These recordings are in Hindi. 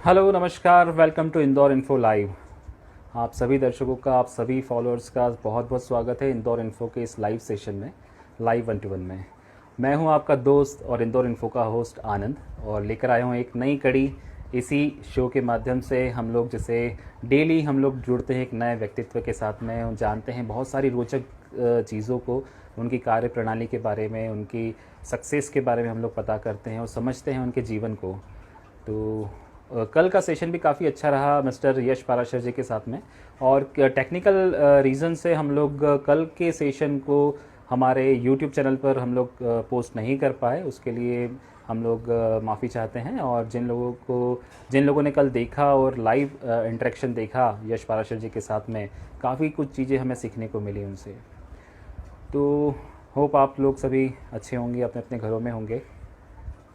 हेलो नमस्कार, welcome to Indore info live. आप सभी दर्शकों का, आप सभी फॉलोअर्स का बहुत बहुत स्वागत है इंदौर इन्फो के इस लाइव सेशन में, लाइव 1-to-1 में। मैं हूं आपका दोस्त और इंदौर इन्फो का होस्ट आनंद, और लेकर आया हूं एक नई कड़ी। इसी शो के माध्यम से हम लोग जैसे डेली हम लोग जुड़ते हैं एक नए व्यक्तित्व के साथ में, जानते हैं बहुत सारी रोचक चीज़ों को, उनकी कार्य प्रणाली के बारे में, उनकी सक्सेस के बारे में हम लोग पता करते हैं और समझते हैं उनके जीवन को। तो कल का सेशन भी काफ़ी अच्छा रहा मिस्टर यश पाराशर जी के साथ में, और टेक्निकल रीज़न से हम लोग कल के सेशन को हमारे यूट्यूब चैनल पर हम लोग पोस्ट नहीं कर पाए। उसके लिए हम लोग माफ़ी चाहते हैं। और जिन लोगों ने कल देखा और लाइव इंटरेक्शन देखा यश पाराशर जी के साथ में, काफ़ी कुछ चीज़ें हमें सीखने को मिली उनसे। तो होप आप लोग सभी अच्छे होंगे, अपने अपने घरों में होंगे।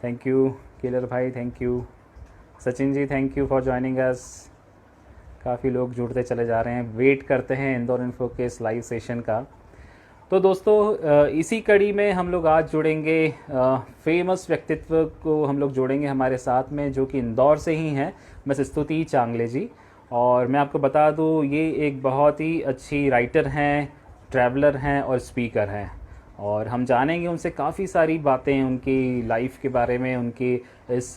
थैंक यू किलर भाई, thank you Sachin ji, thank you for joining us. काफ़ी लोग जुड़ते चले जा रहे हैं, वेट करते हैं इंदौर इन्फो के इस लाइव सेशन का। तो दोस्तों, इसी कड़ी में हम लोग आज जुड़ेंगे, फेमस व्यक्तित्व को हम लोग जोड़ेंगे हमारे साथ में, जो कि इंदौर से ही हैं, मिस स्तुति चांगले जी। और मैं आपको बता दूं, ये एक बहुत ही अच्छी राइटर हैं, ट्रैवलर हैं और स्पीकर हैं। और हम जानेंगे उनसे काफ़ी सारी बातें उनकी लाइफ के बारे में, उनकी इस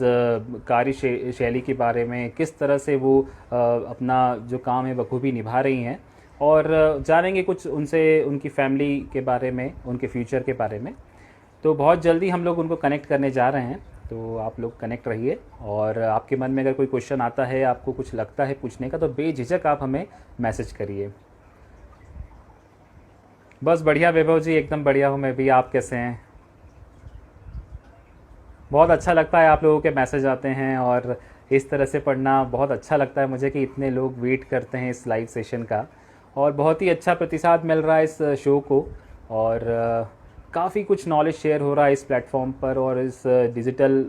शैली के बारे में, किस तरह से वो अपना जो काम है बखूबी निभा रही हैं। और जानेंगे कुछ उनसे, उनकी फैमिली के बारे में, उनके फ्यूचर के बारे में। तो बहुत जल्दी हम लोग उनको कनेक्ट करने जा रहे हैं, तो आप लोग कनेक्ट रहिए। और आपके मन में अगर कोई क्वेश्चन आता है, आपको कुछ लगता है पूछने का, तो बेझिझक आप हमें मैसेज करिए। बस बढ़िया वैभव जी, एकदम बढ़िया हूँ मैं भी। आप कैसे हैं? बहुत अच्छा लगता है आप लोगों के मैसेज आते हैं, और इस तरह से पढ़ना बहुत अच्छा लगता है मुझे कि इतने लोग वेट करते हैं इस लाइव सेशन का, और बहुत ही अच्छा प्रतिसाद मिल रहा है इस शो को। और काफ़ी कुछ नॉलेज शेयर हो रहा है इस प्लेटफॉर्म पर। और इस डिजिटल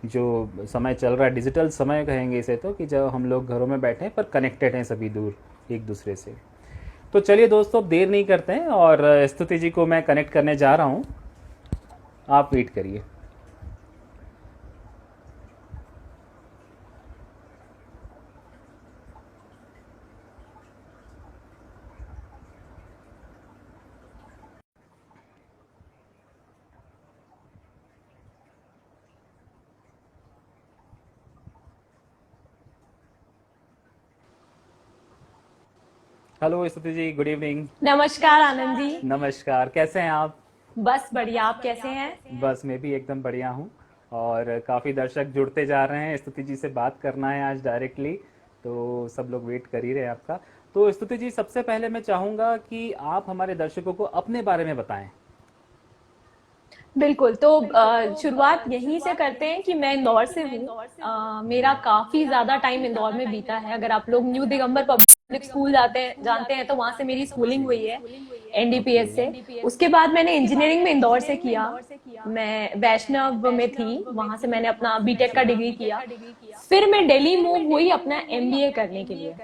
जो समय चल रहा है, डिजिटल समय कहेंगे इसे, तो कि जब हम लोग घरों में बैठे हैं पर कनेक्टेड हैं सभी दूर एक दूसरे से। तो चलिए दोस्तों, अब देर नहीं करते हैं, और स्तुति जी को मैं कनेक्ट करने जा रहा हूँ, आप वेट करिए। हेलो स्तुति जी, गुड इवनिंग। नमस्कार आनंद जी। नमस्कार, कैसे हैं आप? बस बढ़िया, आप कैसे हैं? बस मैं भी एकदम बढ़िया हूँ। और काफ़ी दर्शक जुड़ते जा रहे हैं, स्तुति जी से बात करना है आज डायरेक्टली, तो सब लोग वेट कर ही रहे हैं आपका। तो स्तुति जी, सबसे पहले मैं चाहूँगा कि आप हमारे दर्शकों को अपने बारे में बताएं। बिल्कुल, तो शुरुआत यहीं से करते हैं कि मैं इंदौर से हूँ। मेरा काफ़ी ज़्यादा टाइम इंदौर में बीता है। अगर आप लोग न्यू दिगंबर पब्लिक स्कूल जानते हैं, तो वहाँ से मेरी स्कूलिंग हुई है, ओके। एनडीपीएस से। उसके बाद मैंने इंजीनियरिंग में इंदौर से किया। मैं वैष्णव में थी, वहाँ से मैंने अपना बीटेक का डिग्री किया। फिर मैं दिल्ली मूव हुई अपना एमबीए करने के लिए।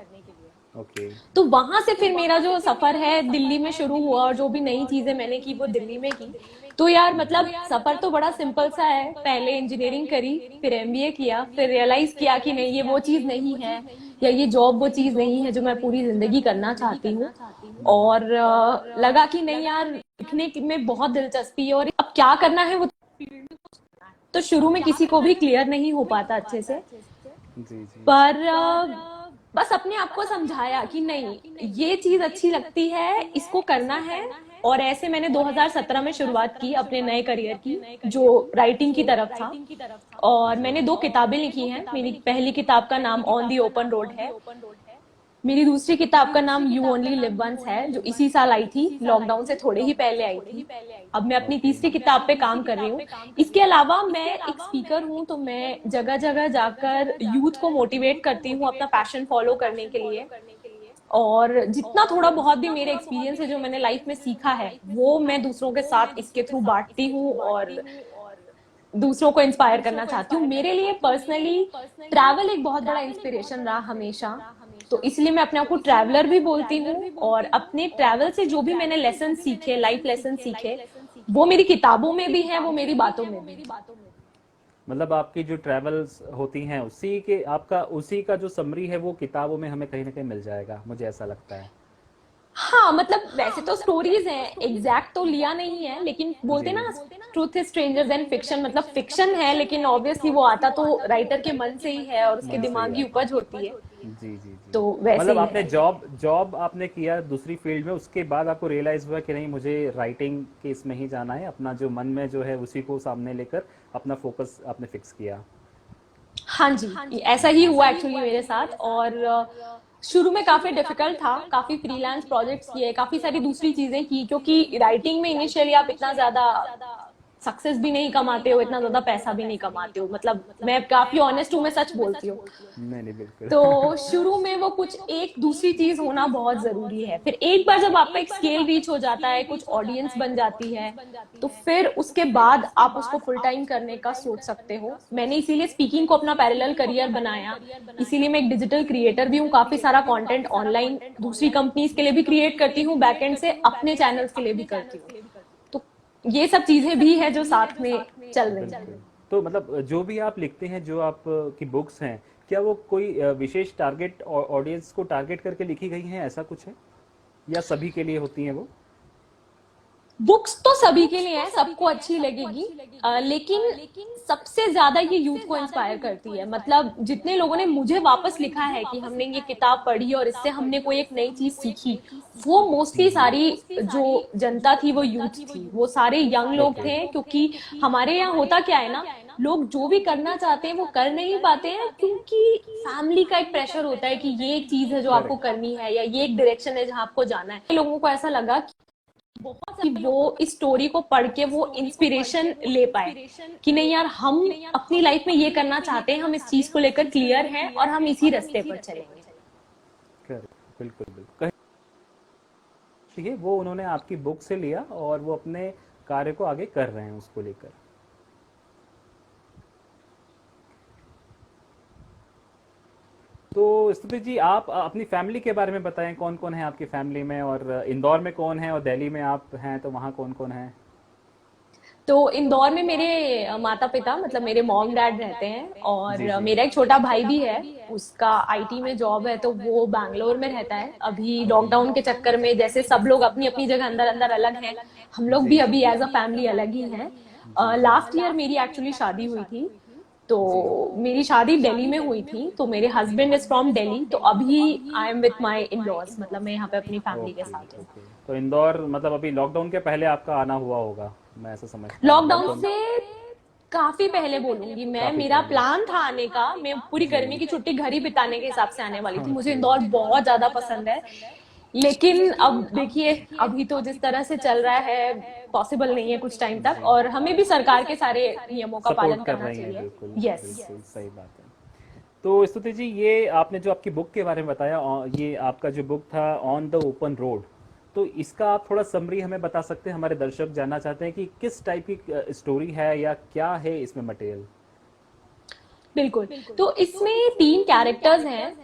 ओके। तो वहां से फिर मेरा जो सफर है दिल्ली में शुरू हुआ, और जो भी नई चीजें मैंने की वो दिल्ली में की। तो यार मतलब सफर तो बड़ा सिंपल सा है। पहले इंजीनियरिंग करी, फिर एमबीए किया, फिर रियलाइज किया कि नहीं, ये वो चीज नहीं है, या ये जॉब वो चीज नहीं है जो मैं पूरी जिंदगी करना चाहती हूँ। और लगा कि नहीं यार, लिखने में बहुत दिलचस्पी है, और अब क्या करना है वो तो शुरू में किसी को भी क्लियर नहीं हो पाता अच्छे से। जी जी। पर बस अपने आप को समझाया कि नहीं, ये चीज अच्छी लगती है, इसको करना है। और ऐसे मैंने 2017 में शुरुआत की अपने नए करियर की, जो राइटिंग की तरफ था। और मैंने 2 किताबें लिखी हैं। मेरी पहली किताब का नाम ऑन दी ओपन रोड है। मेरी दूसरी किताब का नाम यू ओनली लिव वंस है, जो इसी साल आई थी, लॉकडाउन से थोड़े ही पहले आई थी। अब मैं अपनी तीसरी किताब पे काम कर रही हूँ। इसके अलावा मैं एक स्पीकर हूँ, तो मैं जगह जगह जाकर यूथ को मोटिवेट करती हूँ अपना पैशन फॉलो करने के लिए। और जितना थोड़ा बहुत भी मेरे एक्सपीरियंस है, जो मैंने लाइफ में सीखा है, वो मैं दूसरों के साथ इसके थ्रू बांटती हूँ, और दूसरों को इंस्पायर करना चाहती हूँ। मेरे लिए पर्सनली ट्रैवल एक बहुत बड़ा इंस्पिरेशन रहा हमेशा। तो इसलिए मैं अपने आप को ट्रैवलर भी बोलती हूँ, और अपने ट्रैवल से जो भी मैंने लेसन सीखे, लाइफ लेसन सीखे, वो मेरी किताबों में भी है, वो मेरी बातों में भी है। मतलब आपकी जो ट्रैवल्स होती हैं उसी के आपका उसी का जो समरी है वो किताबों में हमें कहीं ना कहीं मिल जाएगा, मुझे ऐसा लगता है। हाँ, मतलब वैसे तो स्टोरीज हैं, एग्जैक्ट तो लिया नहीं है, लेकिन बोलते जी ना truth is stranger then fiction, मतलब फिक्शन है लेकिन ऑब्वियसली वो आता तो राइटर के मन से ही है और उसके मन से ही दिमाग की आता उपज होती है, है। जी जी जी। तो वैसे मतलब ही आपने है। जॉब जॉब आपने किया दूसरी फील्ड में, उसके बाद आपको रियलाइज हुआ कि नहीं मुझे राइटिंग के इसमें ही जाना है, अपना जो मन में जो है उसी को सामने लेकर अपना फोकस आपने फिक्स किया। हाँ जी, ऐसा ही हुआ एक्चुअली मेरे साथ। और शुरू में काफी डिफिकल्ट था, काफी फ्रीलांस प्रोजेक्ट्स किए, काफी सारी दूसरी चीजें की, क्योंकि राइटिंग में इनिशियली आप इतना ज्यादा सक्सेस भी नहीं कमाते हो, इतना ज्यादा पैसा भी नहीं कमाते हो, मतलब मैं काफी ऑनेस्ट हूँ, मैं सच बोलती हूँ। नहीं नहीं बिल्कुल। तो शुरू में वो कुछ एक दूसरी चीज होना बहुत जरूरी है, फिर एक बार जब आपका एक स्केल रीच हो जाता है, कुछ ऑडियंस बन जाती है, तो फिर उसके बाद आप उसको फुल टाइम करने का सोच सकते हो। मैंने इसीलिए स्पीकिंग को अपना पैरेलल करियर बनाया, इसीलिए मैं एक डिजिटल क्रिएटर भी हूँ, काफी सारा कंटेंट ऑनलाइन दूसरी कंपनीज के लिए भी क्रिएट करती हूँ, बैकएंड से अपने चैनल्स के लिए भी करती हूँ। तो ये सब चीजें भी है जो साथ में चल रही हैं। बिल्कुल। तो मतलब जो भी आप लिखते हैं, जो आप की बुक्स हैं, क्या वो कोई विशेष टारगेट ऑडियंस को टारगेट करके लिखी गई हैं, ऐसा कुछ है या सभी के लिए होती हैं वो? बुक्स तो सभी के लिए है, सबको अच्छी लगेगी, लेकिन सबसे ज्यादा ये यूथ को इंस्पायर करती है। मतलब जितने लोगों ने मुझे वापस लिखा है कि हमने ये किताब पढ़ी और इससे हमने कोई एक नई चीज सीखी, वो मोस्टली सारी जो जनता थी वो यूथ थी, वो सारे यंग लोग ओके। थे। क्योंकि हमारे यहाँ होता क्या है ना, लोग जो भी करना चाहते हैं वो कर नहीं पाते हैं, क्योंकि फैमिली का एक प्रेशर होता है कि ये एक चीज है जो आपको करेक्ट। करनी है, या ये एक डायरेक्शन है जहाँ आपको जाना है। लोगों को ऐसा लगा कि वो इस स्टोरी को पढ़ के वो इंस्पिरेशन ले पाए कि नहीं यार, हम अपनी लाइफ में ये करना चाहते हैं, हम इस चीज को लेकर क्लियर हैं और हम इसी रास्ते पर चलेंगे। करेक्ट, बिल्कुल बिल्कुल। कहिए, वो उन्होंने आपकी बुक से लिया और वो अपने कार्य को आगे कर रहे हैं उसको लेकर। तो स्तुति जी, आप अपनी फैमिली के बारे में बताएं, कौन कौन है आपकी फैमिली में, और इंदौर में कौन है, और दिल्ली में आप हैं तो वहाँ कौन कौन है? तो इंदौर में मेरे माता पिता, मतलब मेरे मॉम डैड रहते हैं, और जी जी। मेरा एक छोटा भाई भी है, उसका आईटी में जॉब है, तो वो बैंगलोर में रहता है। अभी लॉकडाउन के चक्कर में जैसे सब लोग अपनी अपनी जगह अंदर अंदर अलग हैं, हम लोग भी जी अभी एज अ फैमिली अलग ही हैं। जी जी। लास्ट ईयर मेरी एक्चुअली शादी हुई थी, तो जी। मेरी शादी दिल्ली में हुई थी, तो मेरे हस्बैंड इज फ्रॉम दिल्ली, तो अभी I am with my in laws, मतलब मैं यहाँ पे अपनी फैमिली के ओके साथ हूँ। ओके। तो इंदौर मतलब अभी लॉकडाउन के पहले आपका आना हुआ होगा, मैं ऐसा समझता हूँ, लॉकडाउन लॉकडाउन से काफी पहले बोलूंगी मैं, काफी मेरा पहले। प्लान था आने का, मैं पूरी जी। गर्मी की छुट्टी घर ही बिताने के हिसाब से आने वाली थी, मुझे ओके। इंदौर बहुत ज्यादा पसंद है। लेकिन अब देखिए, अभी तो जिस तरह से चल रहा है पॉसिबल नहीं है कुछ टाइम तक, जी। और हमें भी सरकार के सारे नियमों का सपोर्ट पालन कर करना रही हैं, चाहिए। बिल्कुल यस। बिल्कुल सही बात है। तो स्तुति जी, ये आपने जो आपकी बुक के बारे में बताया, ये आपका जो बुक था ऑन द ओपन रोड, तो इसका आप थोड़ा समरी हमें बता सकते हैं? हमारे दर्शक जानना चाहते हैं कि किस टाइप की स्टोरी है या क्या है इसमें मटेरियल। बिल्कुल। तो इसमें तीन कैरेक्टर्स हैं,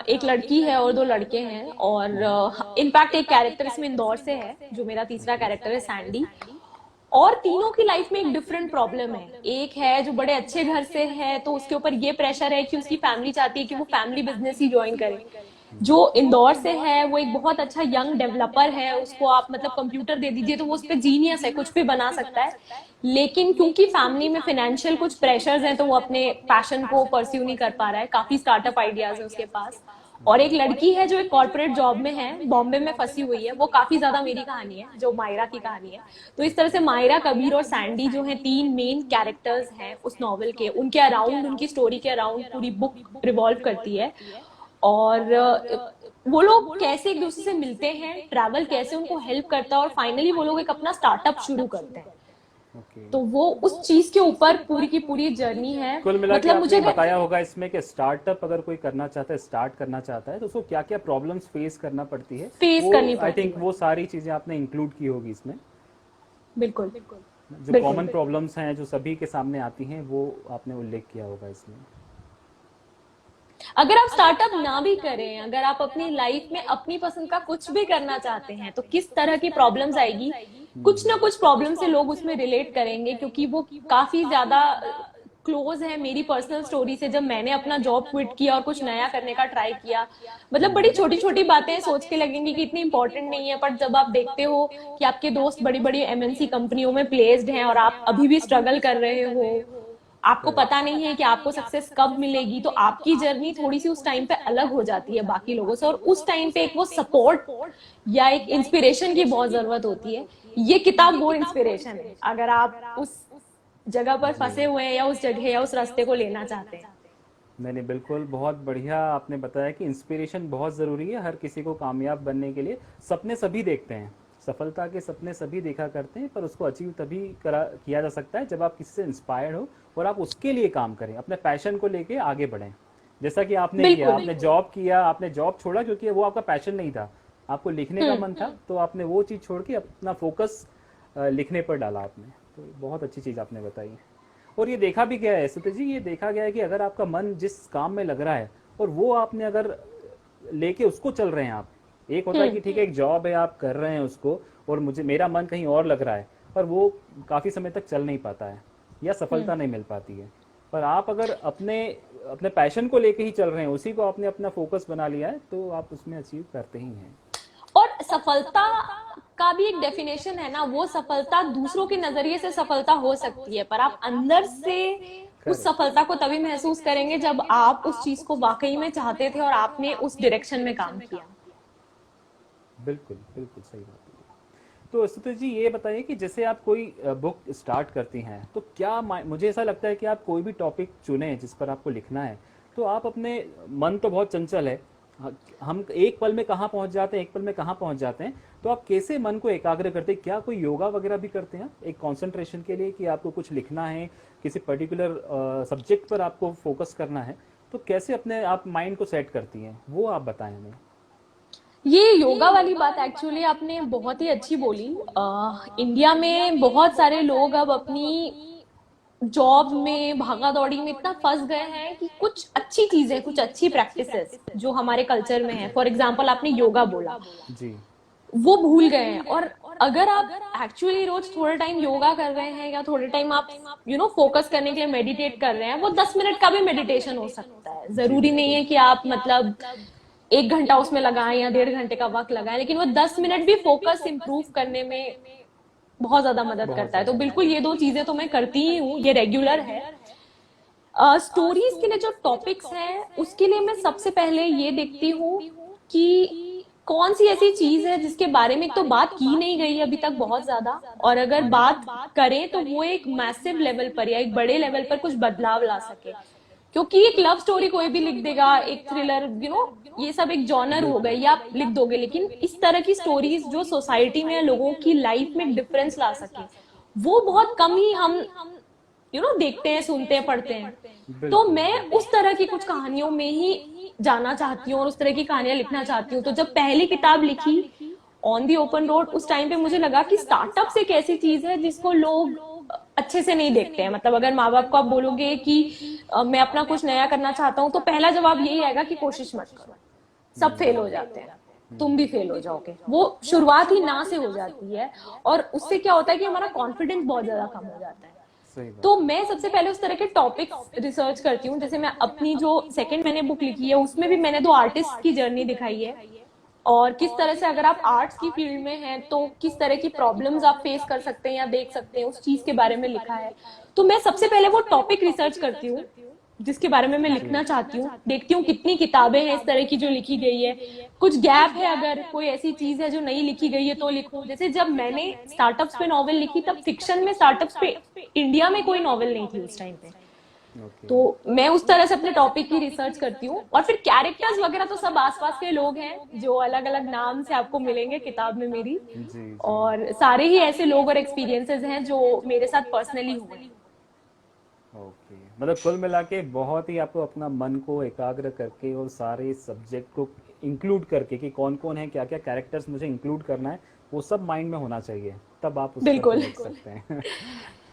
एक लड़की है और दो लड़के हैं, और इनफैक्ट एक कैरेक्टर इसमें इंदौर से है, जो मेरा तीसरा कैरेक्टर है सैंडी। और तीनों की लाइफ में एक डिफरेंट प्रॉब्लम है। एक है जो बड़े अच्छे घर से है, तो उसके ऊपर ये प्रेशर है कि उसकी फैमिली चाहती है कि वो फैमिली बिजनेस ही ज्वाइन करे। जो इंदौर से है वो एक बहुत अच्छा यंग डेवलपर है, उसको आप मतलब कंप्यूटर दे दीजिए तो वो उस पर जीनियस है, कुछ भी बना सकता है। लेकिन क्योंकि फैमिली में फाइनेंशियल कुछ प्रेशर्स हैं, तो वो अपने पैशन को परस्यू नहीं कर पा रहा है, काफी स्टार्टअप आइडियाज है उसके पास। और एक लड़की है जो एक कॉर्पोरेट जॉब में है, बॉम्बे में फंसी हुई है, वो काफी ज्यादा मेरी कहानी है, जो मायरा की कहानी है। तो इस तरह से मायरा, कबीर और सैंडी जो है तीन मेन कैरेक्टर्स हैं उस नॉवल के, उनके अराउंड, उनकी स्टोरी के अराउंड पूरी बुक रिवॉल्व करती है। और वो लोग कैसे एक दूसरे से मिलते हैं, ट्रैवल कैसे उनको हेल्प करता है, और फाइनली वो लोग एक अपना स्टार्टअप शुरू करते हैं। ओके। तो वो उस चीज के ऊपर पूरी की पूरी जर्नी है। कुल मिला के मतलब मुझे आपने अगर बताया होगा इसमें कि स्टार्टअप अगर कोई करना चाहता है, स्टार्ट करना चाहता है, तो उसको क्या क्या प्रॉब्लम्स फेस करना पड़ती है, फेस वो करनी आई पड़ती थिंक है। वो सारी चीज़ें आपने इंक्लूड की होगी इसमें। बिल्कुल जो बिल्कुल। कॉमन प्रॉब्लम्स हैं जो सभी के सामने आती हैं, वो आपने उल्लेख किया होगा इसमें। अगर आप स्टार्टअप ना भी करें, अगर आप अपनी लाइफ में अपनी पसंद का कुछ भी करना चाहते हैं, तो किस तरह की प्रॉब्लम्स आएगी, कुछ ना कुछ प्रॉब्लम से लोग उसमें रिलेट करेंगे, क्योंकि वो काफी ज्यादा क्लोज है मेरी पर्सनल स्टोरी से, जब मैंने अपना जॉब क्विट किया और कुछ नया करने का ट्राई किया। मतलब बड़ी छोटी छोटी बातें सोच के लगेंगी कि इतनी इंपॉर्टेंट नहीं है, पर जब आप देखते हो कि आपके दोस्त बड़ी बड़ी एमएनसी कंपनियों में प्लेस्ड हैं और आप अभी भी स्ट्रगल कर रहे हो, आपको पता नहीं है कि आपको सक्सेस कब मिलेगी, तो आपकी जर्नी थोड़ी सी उस टाइम पे अलग हो जाती है बाकी लोगों से, और उस टाइम पे एक वो सपोर्ट या एक इंस्पिरेशन की बहुत जरूरत होती है। ये किताब वो इंस्पिरेशन है, अगर आप उस जगह पर फंसे हुए हैं या उस जगह या उस रास्ते को लेना चाहते हैं। मैंने बिल्कुल, बहुत बढ़िया आपने बताया कि इंस्पिरेशन बहुत ज़रूरी है हर किसी को कामयाब बनने के लिए। सपने सभी देखते हैं, सफलता के सपने सभी देखा करते हैं, पर उसको अचीव तभी करा किया जा सकता है जब आप किसी से इंस्पायर्ड हो और आप उसके लिए काम करें, अपने पैशन को लेके आगे बढ़ें। जैसा कि आपने किया, बिल्कुल। आपने जॉब किया, आपने जॉब छोड़ा क्योंकि वो आपका पैशन नहीं था, आपको लिखने का मन था, तो आपने वो चीज़ छोड़ के अपना फोकस लिखने पर डाला आपने। तो बहुत अच्छी चीज़ आपने बताई। और ये देखा भी गया है सतीश जी, ये देखा गया है कि अगर आपका मन जिस काम में लग रहा है और वो आपने अगर लेके उसको चल रहे हैं आप, एक होता है कि ठीक है एक जॉब है आप कर रहे हैं उसको और मुझे मेरा मन कहीं और लग रहा है, पर वो काफ़ी समय तक चल नहीं पाता है या सफलता नहीं मिल पाती है। पर आप अगर अपने अपने पैशन को लेके ही चल रहे हैं, उसी को आपने अपना फोकस बना लिया है, तो आप उसमें अचीव करते ही हैं। और सफलता का भी एक डेफिनेशन है ना, वो सफलता दूसरों के नजरिए से सफलता हो सकती है, पर आप अंदर से उस करेक्ट। सफलता को तभी महसूस करेंगे जब आप उस चीज को वाकई में चाहते थे और आपने उस डायरेक्शन में काम किया। बिल्कुल बिल्कुल सही बात है। तो सतीश जी ये बताइए कि जैसे आप कोई बुक स्टार्ट करती हैं, तो क्या मुझे ऐसा लगता है कि आप कोई भी टॉपिक चुने जिस पर आपको लिखना है, तो आप अपने, मन तो बहुत चंचल है, हम एक पल में कहाँ पहुंच जाते हैं, एक पल में कहाँ पहुंच जाते हैं, तो आप कैसे मन को एकाग्र करते हैं? क्या कोई योगा वगैरह भी करते हैं एक कंसंट्रेशन के लिए कि आपको कुछ लिखना है, किसी पर्टिकुलर सब्जेक्ट पर आपको फोकस करना है, तो कैसे अपने आप माइंड को सेट करती हैं, वो आप बताएं हमें। ये योगा वाली बात एक्चुअली आपने बहुत ही अच्छी बोली। इंडिया में बहुत सारे लोग अब अपनी जॉब में भागा दौड़ी में इतना फंस गए हैं कि कुछ अच्छी चीजें, कुछ अच्छी प्रैक्टिसेस जो हमारे कल्चर में है, फॉर एग्जाम्पल आपने योगा बोला, जी। वो भूल गए हैं। और अगर आप एक्चुअली रोज थोड़े टाइम योगा कर रहे हैं या थोड़े टाइम आप फोकस करने के लिए मेडिटेट कर रहे हैं, वो 10 मिनट का भी मेडिटेशन हो सकता है। जी जरूरी नहीं बिल्कुल। है कि आप मतलब 1 घंटा उसमें लगाएं या 1.5 घंटे का वक्त लगाएं, लेकिन वो 10 मिनट भी फोकस इंप्रूव करने में बहुत ज्यादा मदद बहुत करता है। तो ज़्यादा बिल्कुल मदद। ये दो चीजें तो मैं करती ही हूँ, ये रेगुलर है। स्टोरीज के लिए जो टॉपिक्स हैं उसके लिए मैं सबसे पहले ये देखती हूँ कि कौन सी ऐसी चीज है जिसके बारे में एक तो बात की नहीं गई अभी तक बहुत ज्यादा, और अगर बात करें तो वो एक मैसिव लेवल पर या एक बड़े लेवल पर कुछ बदलाव ला सके। क्योंकि एक लव स्टोरी कोई भी लिख देगा, एक थ्रिलर, ये सब एक जॉनर हो गए या आप लिख दोगे, लेकिन इस तरह की स्टोरीज जो सोसाइटी में लोगों की लाइफ में डिफरेंस ला सके, वो बहुत कम ही हम देखते हैं, सुनते हैं, पढ़ते हैं। तो बिल्कुल मैं बिल्कुल। उस तरह की कुछ कहानियों में ही जाना चाहती हूँ और उस तरह की कहानियां लिखना चाहती हूँ। तो जब पहली किताब लिखी ऑन दी ओपन रोड, उस टाइम पे मुझे लगा कि स्टार्टअप एक ऐसी चीज है जिसको लोग अच्छे से नहीं देखते हैं। मतलब अगर माँ बाप को आप बोलोगे कि मैं अपना कुछ नया करना चाहता हूँ, तो पहला जवाब यही आएगा कि कोशिश मत करो, सब फेल हो जाते हैं, तुम भी फेल हो जाओगे। वो शुरुआत ही ना से हो जाती है, और उससे क्या होता है कि हमारा कॉन्फिडेंस बहुत ज्यादा कम हो जाता है। सही तो बात है। मैं सबसे पहले उस तरह के टॉपिक्स रिसर्च करती हूँ। जैसे मैं अपनी जो सेकंड मैंने बुक लिखी है उसमें भी मैंने दो आर्टिस्ट की जर्नी दिखाई है, और किस तरह से अगर आप आर्ट्स की फील्ड में हैं तो किस तरह की प्रॉब्लम्स आप फेस कर सकते हैं या देख सकते हैं, उस चीज के बारे में लिखा है। तो मैं सबसे पहले वो टॉपिक रिसर्च करती हूँ जिसके बारे में मैं लिखना चाहती हूँ, देखती हूँ कितनी किताबें हैं इस तरह की जो लिखी गई है, कुछ गैप है, अगर कोई ऐसी चीज है जो नहीं लिखी गई है तो लिखूं। जैसे जब मैंने स्टार्टअप्स पे नॉवेल लिखी तब फिक्शन में स्टार्टअप्स पे इंडिया में कोई नॉवेल नहीं थी उस टाइम पे। ओके। तो मैं उस तरह से अपने टॉपिक की रिसर्च करती हूँ, और फिर कैरेक्टर्स वगैरह तो सब आसपास के लोग हैं जो अलग अलग नाम से आपको मिलेंगे किताब में मेरी, जी जी। और सारे ही ऐसे लोग और एक्सपीरियंसेस हैं जो मेरे साथ पर्सनली हुए हैं। ओके, मतलब कुल मिला के बहुत ही आपको अपना मन को एकाग्र करके और सारे सब्जेक्ट को इंक्लूड करके कि कौन कौन है, क्या क्या कैरेक्टर्स मुझे इंक्लूड करना है, वो सब माइंड में होना चाहिए, तब आप उस पर बिल्कुल। फिर लिख सकते हैं।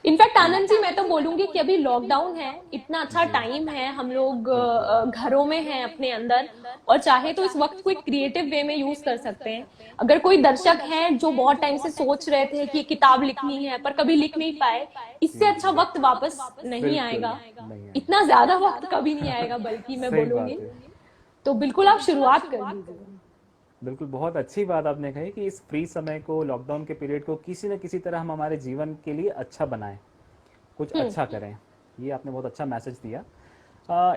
इनफैक्ट आनंद जी, मैं तो बोलूंगी कि अभी लॉकडाउन है, इतना अच्छा जी टाइम है, हम लोग बिल्कुल घरों में हैं अपने अंदर, और चाहे तो इस वक्त को एक क्रिएटिव वे में यूज कर सकते हैं। अगर कोई दर्शक है जो बहुत टाइम से सोच रहे थे कि ये किताब लिखनी है पर कभी लिख नहीं पाए, इससे जी अच्छा जी वक्त वापस नहीं बिल्कुल आएगा, नहीं इतना आएगा। ज्यादा वक्त कभी नहीं आएगा, बल्कि मैं सही बोलूंगी। बात है। तो बिल्कुल आप शुरुआत कर दीजिए। बिल्कुल बहुत अच्छी बात आपने कही कि इस फ्री समय को, लॉकडाउन के पीरियड को किसी न किसी तरह हम हमारे जीवन के लिए अच्छा बनाएं, कुछ हम्म। अच्छा करें। ये आपने बहुत अच्छा मैसेज दिया।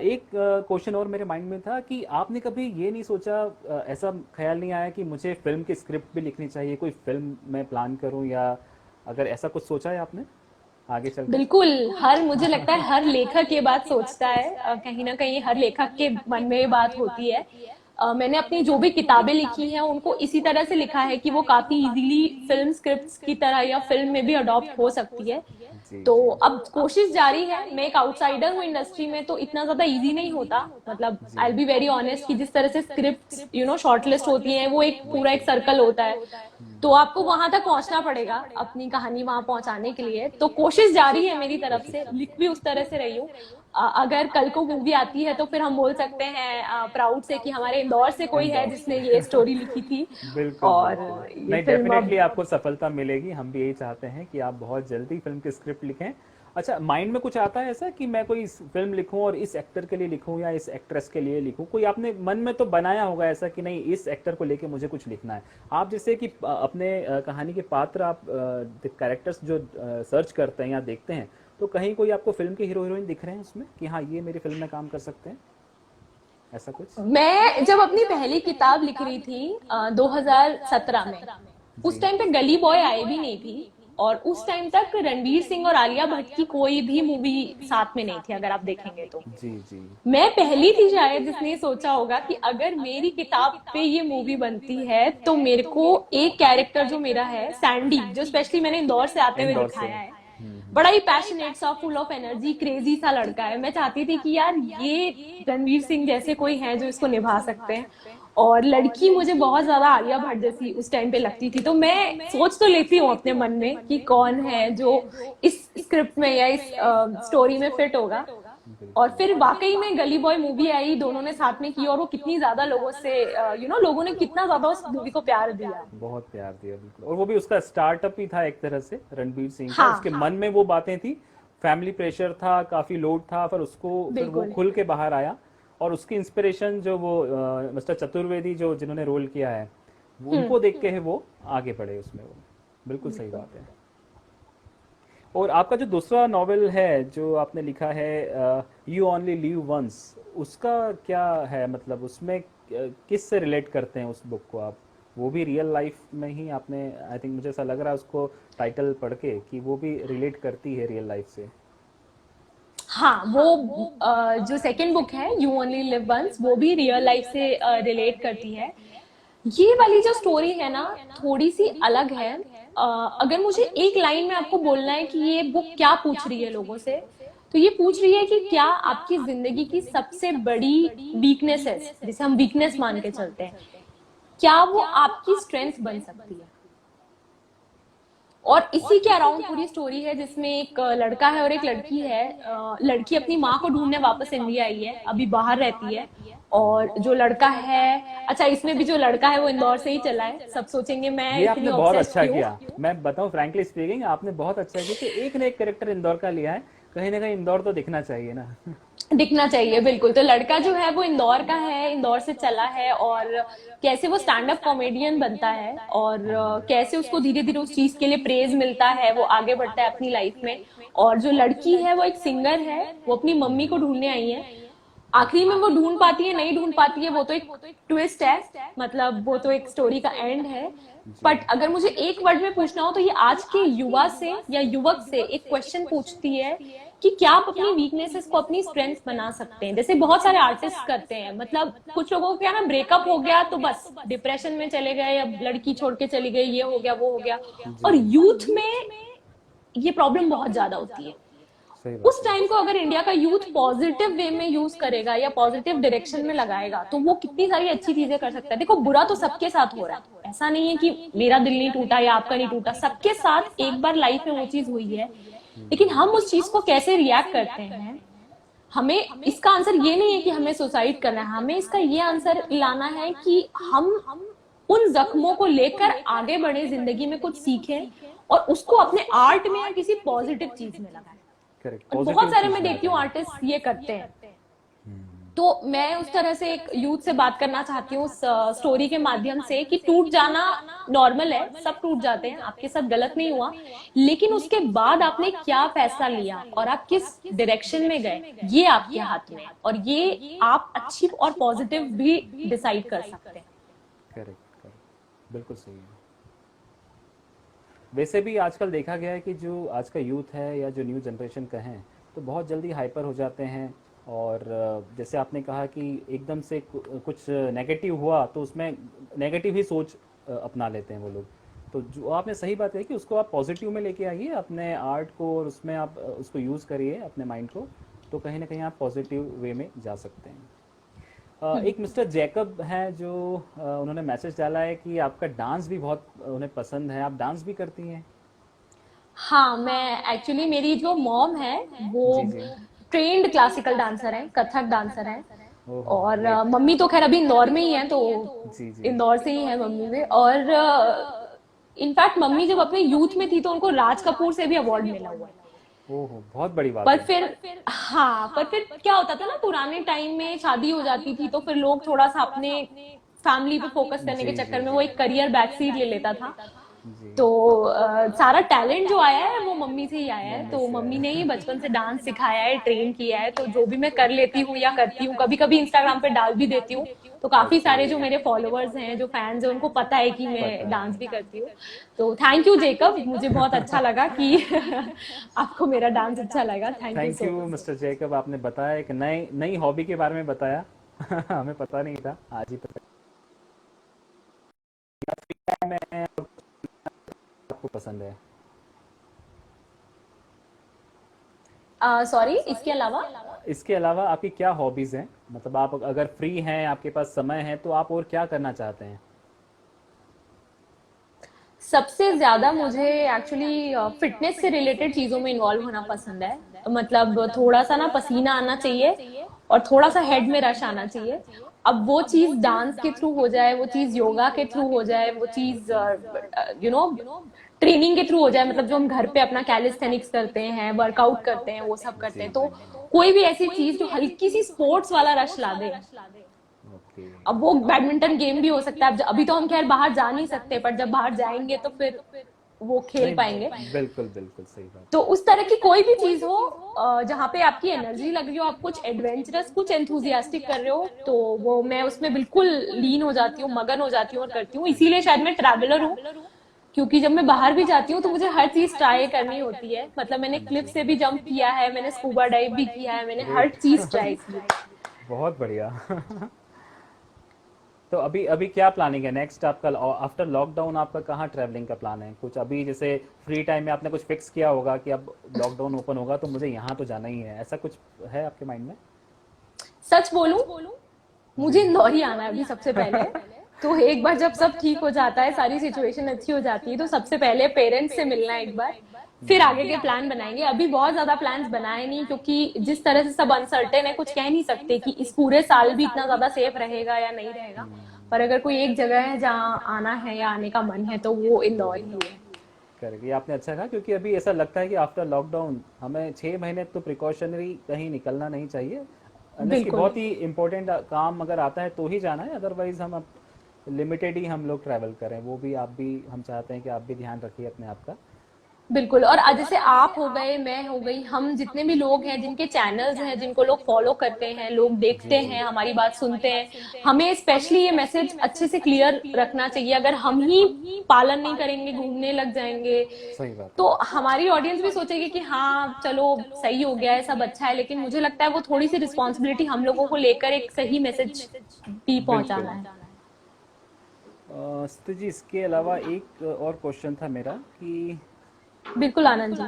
एक क्वेश्चन और मेरे माइंड में था कि आपने कभी ये नहीं सोचा, ऐसा ख्याल नहीं आया कि मुझे फिल्म की स्क्रिप्ट भी लिखनी चाहिए, कोई फिल्म मैं प्लान करूं, या अगर ऐसा कुछ सोचा है आपने आगे चलकर? बिल्कुल। हर मुझे लगता है हर लेखक ये बात सोचता है, कहीं ना कहीं हर लेखक के मन में ये बात होती है। मैंने अपनी जो भी किताबें लिखी हैं उनको इसी तरह से लिखा है कि वो काफी इजीली फिल्म स्क्रिप्ट्स की तरह या फिल्म में भी अडॉप्ट हो सकती है। जी तो जी अब कोशिश जारी है। मैं एक आउटसाइडर हूँ इंडस्ट्री में, तो इतना ज्यादा इजी नहीं होता। मतलब I will be very honest कि जिस तरह से स्क्रिप्ट शॉर्टलिस्ट होती हैं, वो एक पूरा एक सर्कल होता है, तो आपको वहां तक पहुंचना पड़ेगा अपनी कहानी वहां पहुंचाने के लिए। तो कोशिश जारी है मेरी तरफ से, लिख भी उस तरह से रही हूँ। अगर कल को मूवी आती है तो फिर हम बोल सकते हैं प्राउड से कि हमारे इंदौर से कोई है इंदौर जिसने ये से। स्टोरी लिखी थी। बिल्कुल और बिल्कुल। ये नहीं, फिल्म डेफिनेटली अब आपको सफलता मिलेगी, हम भी यही चाहते हैं कि आप बहुत जल्दी फिल्म की स्क्रिप्ट लिखें। अच्छा, माइंड में कुछ आता है ऐसा कि मैं कोई फिल्म लिखूं और इस एक्टर के लिए लिखूं या इस एक्ट्रेस के लिए लिखूं? कोई आपने मन में तो बनाया होगा ऐसा कि नहीं, इस एक्टर को लेके मुझे कुछ लिखना है। आप जैसे कि अपने कहानी के पात्र, आप कैरेक्टर्स जो सर्च करते हैं या देखते हैं, तो कहीं कोई आपको फिल्म के हीरो हीरोइन दिख रहे हैं उसमें कि हाँ ये मेरी फिल्म में काम कर सकते हैं, ऐसा कुछ? मैं जब अपनी पहली किताब लिख रही थी 2017 में, उस जी टाइम पे गली बॉय आए भी नहीं थी, और उस टाइम तक रणवीर सिंह और आलिया भट्ट की कोई भी मूवी साथ में नहीं थी, अगर आप देखेंगे तो। जी जी मैं पहली थी शायद जिसने सोचा होगा कि अगर मेरी किताब पे ये मूवी बनती है तो मेरे को एक कैरेक्टर जो मेरा है सैंडी, जो स्पेशली मैंने इंदौर से आते हुए इंदौर से। दिखाया है, बड़ा ही पैशनेट सा, फुल ऑफ एनर्जी, क्रेजी सा लड़का है। मैं चाहती थी कि यार ये रणवीर सिंह जैसे कोई है जो इसको निभा सकते हैं। और लड़की मुझे बहुत ज्यादा आलिया भट्ट जैसी उस टाइम पे लगती थी, तो मैं सोच तो लेती हूँ अपने मन में कि कौन है जो इस स्क्रिप्ट में या इस स्टोरी में फिट होगा। और बिल्कुल। फिर वाकई में गली बॉय मूवी आई, दोनों ने साथ में की, और वो कितनी ज्यादा लोगों से लोगों ने कितना ज्यादा उस मूवी को प्यार दिया। बहुत प्यार दिया, बिल्कुल। और वो भी उसका स्टार्टअप ही था एक तरह से, रणबीर सिंह का, उसके हाँ, मन में वो बातें थी, फैमिली प्रेशर था, काफी लोड था, पर उसको फिर वो बिल्कुल। खुल के बाहर आया। और उसकी इंस्पिरेशन जो वो मिस्टर चतुर्वेदी जो जिन्होंने रोल किया है, उनको देख के है वो आगे बढ़े उसमें वो। बिल्कुल सही बिल्कुल। बात है। और आपका जो दूसरा नॉवेल है जो आपने लिखा है, यू ओनली लिव वंस, उसका क्या है मतलब? उसमें किस से रिलेट करते हैं उस बुक को आप? वो भी रियल लाइफ में ही आपने, आई थिंक मुझे ऐसा लग रहा है उसको टाइटल पढ़ के कि वो भी रिलेट करती है रियल लाइफ से। हाँ, वो जो सेकंड बुक है यू ओनली लिव वंस, वो भी रियल लाइफ से रिलेट करती है। ये वाली जो स्टोरी है ना, थोड़ी सी अलग है। अगर मुझे एक लाइन में आपको बोलना है कि ये बुक क्या पूछ रही है लोगों से, तो ये पूछ रही है कि क्या आपकी जिंदगी की सबसे बड़ी वीकनेसेस, जिसे हम वीकनेस मान के चलते हैं, क्या वो आपकी स्ट्रेंथ बन सकती है। और इसी के अराउंड पूरी स्टोरी है, जिसमें एक लड़का है और एक लड़की है। लड़की अपनी माँ को ढूंढने वापस इंडिया आई है, अभी बाहर रहती है। और जो लड़का है, अच्छा इसमें भी जो लड़का है वो इंदौर से ही चला है। सब सोचेंगे मैं ये इतनी आपने बहुत ऑब्सेस्ड अच्छा क्यों। किया, मैं बताऊं फ्रैंकली स्पीकिंग, आपने बहुत अच्छा किया कि एक ना एक कैरेक्टर इंदौर का लिया है। कहीं ना कहीं इंदौर तो दिखना चाहिए ना। दिखना चाहिए, बिल्कुल। तो लड़का जो है वो इंदौर का है, इंदौर से चला है, और कैसे वो स्टैंड अप कॉमेडियन बनता है, और कैसे उसको धीरे धीरे उस चीज के लिए प्रेज मिलता है, वो आगे बढ़ता है अपनी लाइफ में। और जो लड़की है वो एक सिंगर है, वो अपनी मम्मी को ढूंढने आई है। आखिरी में वो ढूंढ पाती है नहीं ढूंढ पाती है, वो तो एक ट्विस्ट है, मतलब वो तो एक स्टोरी का एंड है। जी बट अगर मुझे एक वर्ड में पूछना हो तो ये आज के युवा से या युवक से एक क्वेश्चन पूछती है कि क्या आप अपनी वीकनेसेस को अपनी स्ट्रेंथ बना सकते हैं, जैसे बहुत सारे आर्टिस्ट करते हैं। मतलब कुछ लोगों को क्या ना, ब्रेकअप हो गया तो बस डिप्रेशन में चले गए, या लड़की छोड़ के चली गई, ये हो गया वो हो गया। जी और यूथ में ये प्रॉब्लम बहुत ज्यादा होती है। सही उस बात है। टाइम को अगर इंडिया का यूथ पॉजिटिव वे में यूज करेगा या पॉजिटिव डायरेक्शन में लगाएगा, तो वो कितनी सारी अच्छी चीजें कर सकता है। देखो, बुरा तो सबके साथ हो रहा है, ऐसा नहीं है कि मेरा दिल नहीं टूटा या आपका नहीं टूटा, सबके साथ एक बार लाइफ में वो चीज हुई है। लेकिन हम उस चीज को कैसे रिएक्ट करते हैं, हमें इसका आंसर ये नहीं है कि हमें सुसाइड करना है, हमें इसका ये आंसर लाना है कि हम उन जख्मों को लेकर आगे बढ़े, जिंदगी में कुछ सीखें और उसको अपने आर्ट में या किसी पॉजिटिव चीज में लगाएं। करेक्ट, और बहुत पॉजिटिव सारे चीज मैं में देखती हूँ लगाएं। आर्टिस्ट ये करते हैं। तो मैं उस तरह से एक यूथ से बात करना चाहती हूँ स्टोरी के माध्यम से कि टूट जाना नॉर्मल है, सब टूट जाते हैं, आपके साथ गलत नहीं हुआ, लेकिन उसके बाद आपने क्या फैसला लिया और आप किस डायरेक्शन में गए, ये आपके हाथ में है और ये आप अच्छी और पॉजिटिव भी डिसाइड कर सकते हैं। करेक्ट करेक्ट, बिल्कुल सही है। वैसे भी आजकल देखा गया है कि जो आज का यूथ है या जो न्यू जनरेशन का है, तो बहुत जल्दी हाइपर हो जाते हैं। और जैसे आपने कहा कि एकदम से कुछ नेगेटिव हुआ तो उसमें नेगेटिव ही सोच अपना लेते हैं वो लोग। तो जो आपने सही बात है कि उसको आप पॉजिटिव में लेके आइए अपने आर्ट को, और उसमें आप उसको यूज़ करिए अपने माइंड को, तो कहीं ना कहीं आप पॉजिटिव वे में जा सकते हैं। एक मिस्टर जैकब हैं जो उन्होंने मैसेज डाला है कि आपका डांस भी बहुत उन्हें पसंद है, आप डांस भी करती हैं। हाँ, मैं एक्चुअली, मेरी जो मॉम है वो जी जी। ट्रेन्ड क्लासिकल डांसर है, कथक डांसर है। ओहो और ग्रेट। मम्मी तो खैर अभी इंदौर में ही है, तो जी जी। इंदौर से ही है मम्मी भी। और इनफैक्ट मम्मी जब अपने यूथ में थी तो उनको राज कपूर से भी अवार्ड मिला हुआ है। ओहो बहुत बड़ी बात पर है। फिर, हाँ, पर फिर क्या होता था ना, पुराने टाइम में शादी हो जाती थी तो फिर लोग थोड़ा सा अपने फैमिली पे फोकस करने के जी जी चक्कर में जी। वो एक करियर बैक सीट ले लेता था। जी। तो सारा टैलेंट जो आया है वो मम्मी से ही आया है, मम्मी तो से मम्मी आया ने ही है। बचपन से डांस सिखाया है, ट्रेन किया है, तो जो भी मैं कर लेती हूँ या करती हूँ, कभी कभी इंस्टाग्राम पे डाल भी देती हूँ। तो काफी ओके। सारे जो मेरे फॉलोअर्स हैं, जो फैंस हैं, उनको पता है कि पता मैं डांस भी है। करती हूँ। तो थैंक यू जेकब, मुझे बहुत अच्छा लगा कि आपको मेरा डांस अच्छा लगा, thank you thank so you much. Mister Jacob, आपने बताया एक नई नई हॉबी के बारे में बताया। हमें पता नहीं था, आज ही पता। मैं आपको पसंद है। सॉरी, इसके अलावा इसके अलावा आपकी क्या हॉबीज हैं, मतलब आप अगर फ्री हैं, आपके पास समय है, तो आप और क्या करना चाहते हैं। सबसे ज्यादा मुझे एक्चुअली फिटनेस से रिलेटेड चीजों में इन्वॉल्व होना पसंद है। मतलब थोड़ा सा ना पसीना आना चाहिए और थोड़ा सा हेड में रश आना चाहिए। अब वो चीज डांस के थ्रू हो जाए, वो चीज योगा के थ्रू हो जाए, वो चीज यू नो ट्रेनिंग के थ्रू हो जाए, मतलब जो हम घर पे अपना कैलिस्थेनिक्स करते हैं, वर्कआउट करते हैं, वो सब करते जी हैं, जी तो जी। कोई भी ऐसी चीज जो हल्की सी स्पोर्ट्स वाला रश ला दे। ओके। अब वो बैडमिंटन गेम भी हो सकता है, अब अभी तो हम खैर बाहर जा नहीं सकते, पर जब बाहर जाएंगे तो फिर वो खेल नहीं, पाएंगे। बिल्कुल बिल्कुल सही बात तो है। उस तरह की कोई भी चीज हो जहाँ पे आपकी एनर्जी लग रही हो, आप कुछ एडवेंचरस, कुछ एंथुजियास्टिक कर रहे हो, तो वो मैं उसमें बिल्कुल लीन हो जाती हूँ, मगन हो जाती हूँ और करती हूँ। इसीलिए शायद मैं ट्रैवलर हूँ, क्योंकि जब मैं बाहर भी जाती हूँ तो मुझे हर चीज ट्राई करनी होती है। मतलब मैंने क्लिफ से भी जंप किया है, मैंने स्कूबा डाइव भी किया है, मैंने हर ग्रेट। चीज ट्राई की है। बहुत बढ़िया। तो अभी अभी क्या प्लानिंग है नेक्स्ट आपका, आफ्टर लॉकडाउन आपका कहाँ ट्रैवलिंग का प्लान है कुछ? अभी जैसे फ्री टाइम में आपने कुछ फिक्स किया होगा कि अब लॉकडाउन ओपन होगा तो मुझे यहाँ तो जाना ही है, ऐसा कुछ है आपके माइंड में? सच बोलूं, जी। मुझे इंदौर ही आना है अभी सबसे पहले। तो एक बार जब सब ठीक हो जाता है, सारी सिचुएशन अच्छी हो जाती है, तो सबसे पहले पेरेंट्स से मिलना एक बार, फिर आगे के प्लान बनाएंगे। अभी बहुत ज्यादा प्लान्स बनाए नहीं, क्योंकि जिस तरह से सब अनसर्टेन है, कुछ कह नहीं सकते कि इस पूरे साल भी इतना ज्यादा सेफ रहेगा या नहीं रहेगा। पर अगर कोई एक जगह है जहाँ आना है या आने का मन है, तो वो इंदौर ही है। करेक्ट, ये आपने अच्छा कहा, क्योंकि अभी ऐसा लगता है कि आफ्टर लॉकडाउन हमें 6 महीने तो प्रिकॉशनरी कहीं निकलना नहीं चाहिए, अनलेस कि बिल्कुल। बहुत ही इंपॉर्टेंट काम अगर आता है तो ही जाना है, अदरवाइज हम अब लिमिटेड ही हम लोग ट्रैवल करें। वो भी आप भी, हम चाहते हैं कि आप भी ध्यान रखिए अपने आप का। बिल्कुल। और जैसे आप हो गए, मैं हो गई, हम जितने भी लोग हैं जिनके चैनल्स हैं, जिनको लोग फॉलो करते हैं, लोग देखते हैं, हमारी बात सुनते हैं, हमें स्पेशली ये मैसेज अच्छे से क्लियर रखना चाहिए। अगर हम ही पालन नहीं करेंगे, घूमने लग जाएंगे, सही बात तो है। हमारी ऑडियंस भी सोचेगी कि हाँ चलो सही हो गया है, सब अच्छा है। लेकिन मुझे लगता है वो थोड़ी सी रिस्पॉन्सिबिलिटी हम लोगों को लेकर एक सही मैसेज भी बिल्कुल। पहुंचाना है। स्थिति जी, इसके अलावा एक और क्वेश्चन था मेरा कि बिल्कुल आनंद जी।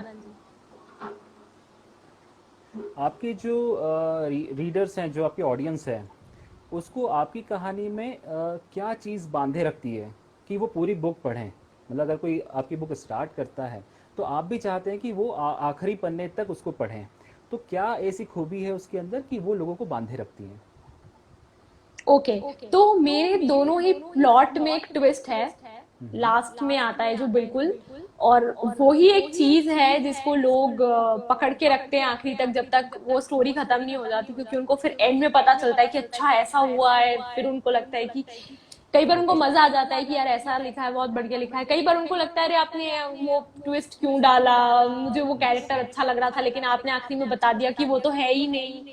आपके जो रीडर्स हैं, जो आपकी ऑडियंस है, उसको आपकी कहानी में क्या चीज़ बांधे रखती है कि वो पूरी बुक पढ़ें? मतलब अगर कोई आपकी बुक स्टार्ट करता है तो आप भी चाहते हैं कि वो आखिरी पन्ने तक उसको पढ़ें। तो क्या ऐसी खूबी है उसके अंदर कि वो लोगों को बांधे रखती है? ओके, तो मेरे दोनों ही प्लॉट में एक ट्विस्ट है, लास्ट में आता है जो बिल्कुल, और वो ही एक चीज है जिसको लोग पकड़ के रखते हैं आखिरी तक, जब तक वो स्टोरी खत्म नहीं हो जाती, क्योंकि उनको फिर एंड में पता चलता है कि अच्छा ऐसा हुआ है। फिर उनको लगता है कि कई बार उनको मजा आ जाता है कि यार ऐसा लिखा है, बहुत बढ़िया लिखा है। कई बार उनको लगता है अरे आपने वो ट्विस्ट क्यों डाला, मुझे वो कैरेक्टर अच्छा लग रहा था लेकिन आपने आखिरी में बता दिया कि वो तो है ही नहीं।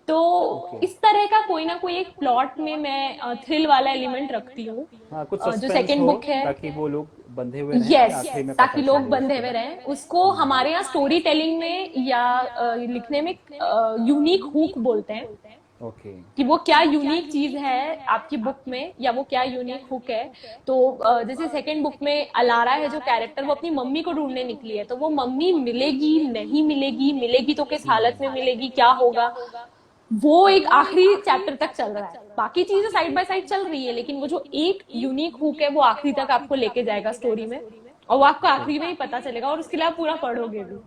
तो ओके। इस तरह का कोई ना कोई एक प्लॉट में मैं थ्रिल वाला एलिमेंट रखती हूँ। हाँ, कुछ जो सस्पेंस सेकंड हो बुक है, ताकि वो लोग बंधे हुए रहें कि यस, आखिरी में पता ताकि लोग चले बंधे उसको। हुए रहें, उसको हमारे यहाँ स्टोरी टेलिंग में या लिखने में यूनिक हुक बोलते हैं, ओके। कि वो क्या यूनिक चीज है आपकी बुक में, या वो क्या यूनिक हुक है। तो जैसे सेकंड बुक में अलारा है जो कैरेक्टर, वो अपनी मम्मी को ढूंढने निकली है, तो वो मम्मी मिलेगी नहीं मिलेगी, मिलेगी तो किस हालत में मिलेगी, क्या होगा, वो एक आखिरी चैप्टर तक चल रहा है। बाकी चीजें साइड बाय साइड चल रही है, लेकिन वो जो एक यूनिक हुक है वो आखिरी तक आपको लेके जाएगा स्टोरी में, और वो आपको आखिरी में ही पता चलेगा, और उसके लिए आप पूरा पढ़ोगे भी।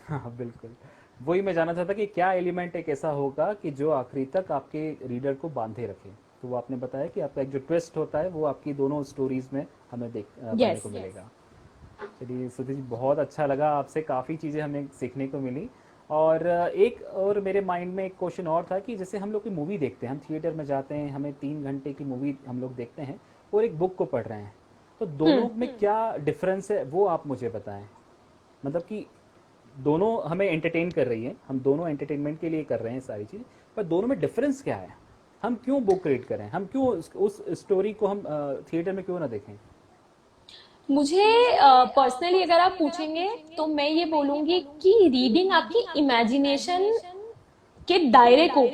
हाँ बिल्कुल। वही मैं जानना चाहता कि क्या एलिमेंट एक ऐसा होगा कि जो आखिरी तक आपके रीडर को बांधे रखे। तो वो आपने बताया कि आपका एक जो ट्विस्ट होता है वो आपकी दोनों स्टोरीज में हमें पढ़ने यस। को मिलेगा। चलिए सुधीर जी, बहुत अच्छा लगा, आपसे काफ़ी चीज़ें हमें सीखने को मिली। और एक और मेरे माइंड में एक क्वेश्चन और था कि जैसे हम लोग की मूवी देखते हैं, हम थिएटर में जाते हैं, हमें 3 घंटे की मूवी हम लोग देखते हैं और एक बुक को पढ़ रहे हैं, तो दोनों में क्या डिफरेंस है वो आप मुझे बताएं। मतलब कि दोनों हमें एंटरटेन कर रही है, हम दोनों एंटरटेनमेंट के लिए कर रहे हैं सारी चीज़, पर दोनों में डिफरेंस क्या है? हम क्यों बुक रीड करें, हम क्यों उस स्टोरी को हम थिएटर में क्यों ना देखें? मुझे पर्सनली अगर आप पूछेंगे तो मैं ये बोलूंगी कि रीडिंग आपकी इमेजिनेशन के दायरे को